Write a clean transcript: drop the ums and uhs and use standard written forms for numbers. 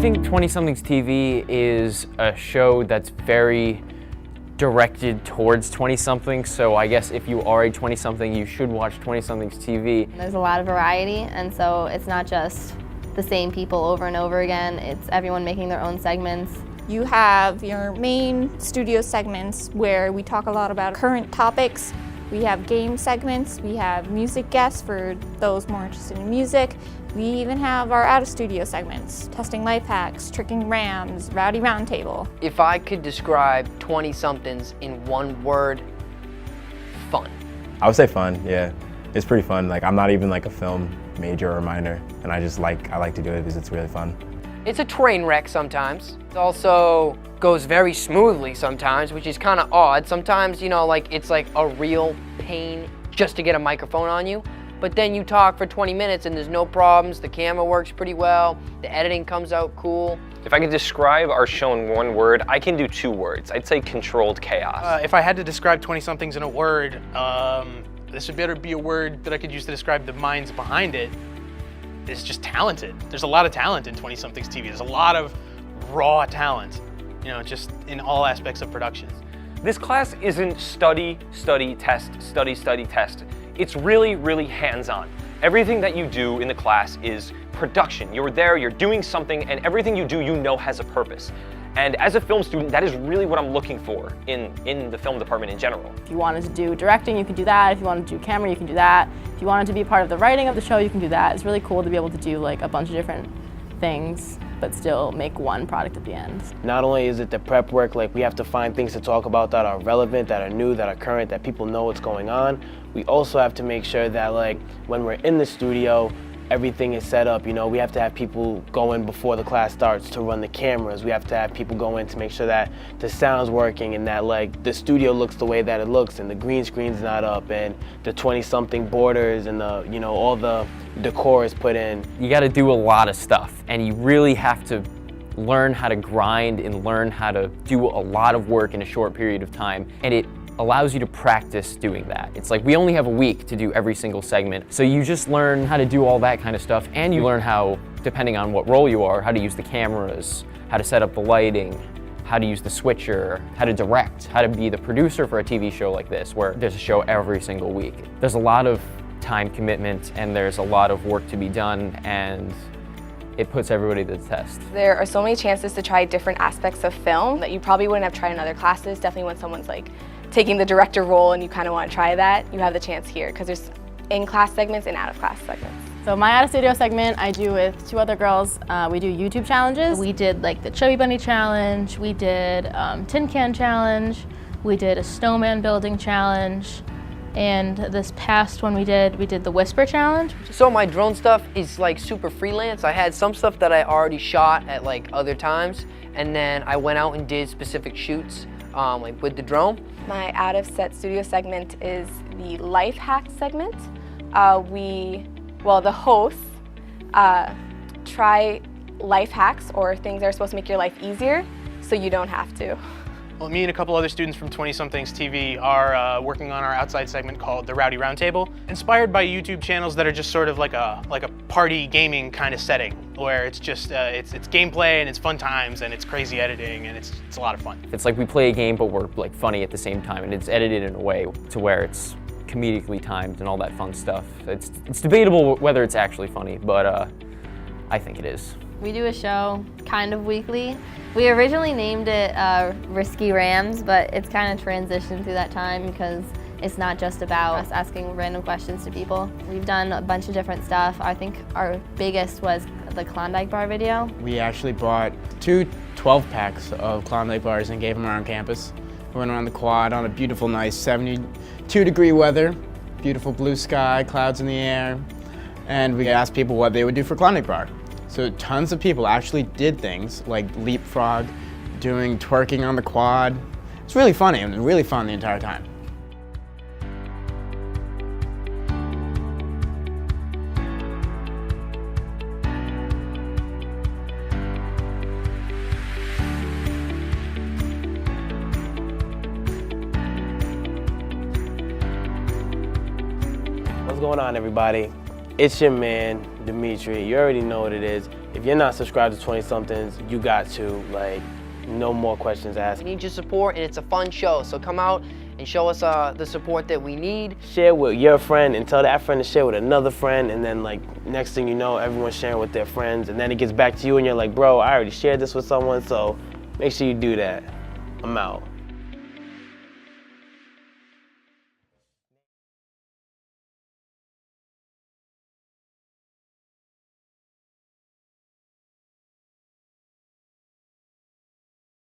think 20-somethings TV is a show that's very directed towards 20-somethings, so I guess if you are a 20-something, you should watch 20-somethings TV. There's a lot of variety, and so it's not just the same people over and over again, it's everyone making their own segments. You have your main studio segments where we talk a lot about current topics. We have game segments, we have music guests for those more interested in music. We even have our out-of-studio segments, testing life hacks, tricking Rams, rowdy roundtable. If I could describe 20-somethings in one word, fun. I would say fun, yeah. It's pretty fun. Like, I'm not even like a film major or minor, and I like to do it because it's really fun. It's a train wreck sometimes. It also goes very smoothly sometimes, which is kind of odd. Sometimes, you know, like it's like a real pain just to get a microphone on you. But then you talk for 20 minutes and there's no problems, the camera works pretty well, the editing comes out cool. If I could describe our show in one word, I can do two words. I'd say controlled chaos. If I had to describe 20-somethings in a word, this would better be a word that I could use to describe the minds behind it. It's just talented. There's a lot of talent in 20-somethings TV. There's a lot of raw talent, you know, just in all aspects of production. This class isn't study, study, test, study, study, test. It's really, really hands-on. Everything that you do in the class is production. You're there, you're doing something, and everything you do, you know has a purpose. And as a film student, that is really what I'm looking for in the film department in general. If you wanted to do directing, you can do that. If you wanted to do camera, you can do that. If you wanted to be a part of the writing of the show, you can do that. It's really cool to be able to do like a bunch of different things, but still make one product at the end. Not only is it the prep work, like we have to find things to talk about that are relevant, that are new, that are current, that people know what's going on. We also have to make sure that like when we're in the studio, everything is set up. You know, we have to have people go in before the class starts to run the cameras. We have to have people go in to make sure that the sound's working and that like the studio looks the way that it looks and the green screen's not up and the 20-something borders and the, you know, all the decor is put in. You got to do a lot of stuff, and you really have to learn how to grind and learn how to do a lot of work in a short period of time, and it allows you to practice doing that. It's like we only have a week to do every single segment, so you just learn how to do all that kind of stuff, and you learn how, depending on what role you are, how to use the cameras, how to set up the lighting, how to use the switcher, how to direct, how to be the producer for a TV show like this, where there's a show every single week. There's a lot of time commitment, and there's a lot of work to be done, and it puts everybody to the test. There are so many chances to try different aspects of film that you probably wouldn't have tried in other classes. Definitely when someone's like taking the director role and you kind of want to try that, you have the chance here because there's in-class segments and out-of-class segments. So my out-of-studio segment I do with two other girls. We do YouTube challenges. We did like the Chubby Bunny challenge, we did Tin Can challenge, we did a snowman building challenge, and this past one we did the Whisper challenge. So my drone stuff is like super freelance. I had some stuff that I already shot at like other times, and then I went out and did specific shoots like with the drone. My out-of-set studio segment is the life hack segment. The hosts try life hacks or things that are supposed to make your life easier so you don't have to. Well, me and a couple other students from 20-somethings TV are working on our outside segment called the Rowdy Roundtable, inspired by YouTube channels that are just sort of like a party gaming kind of setting, where it's just it's gameplay and it's fun times and it's crazy editing and it's a lot of fun. It's like we play a game, but we're like funny at the same time, and it's edited in a way to where it's comedically timed and all that fun stuff. It's debatable whether it's actually funny, but I think it is. We do a show kind of weekly. We originally named it Risky Rams, but it's kind of transitioned through that time because it's not just about us asking random questions to people. We've done a bunch of different stuff. I think our biggest was the Klondike bar video. We actually bought two 12-packs of Klondike bars and gave them around campus. We went around the quad on a beautiful, nice 72-degree weather, beautiful blue sky, clouds in the air, and we asked people what they would do for Klondike bar. So tons of people actually did things like leapfrog, doing twerking on the quad. It's really funny and really fun the entire time. What's going on, everybody? It's your man, Dimitri. You already know what it is. If you're not subscribed to 20-somethings, you got to, like, no more questions asked. We need your support, and it's a fun show, so come out and show us the support that we need. Share with your friend and tell that friend to share with another friend, and then like next thing you know, everyone's sharing with their friends, and then it gets back to you and you're like, bro, I already shared this with someone, so make sure you do that. I'm out.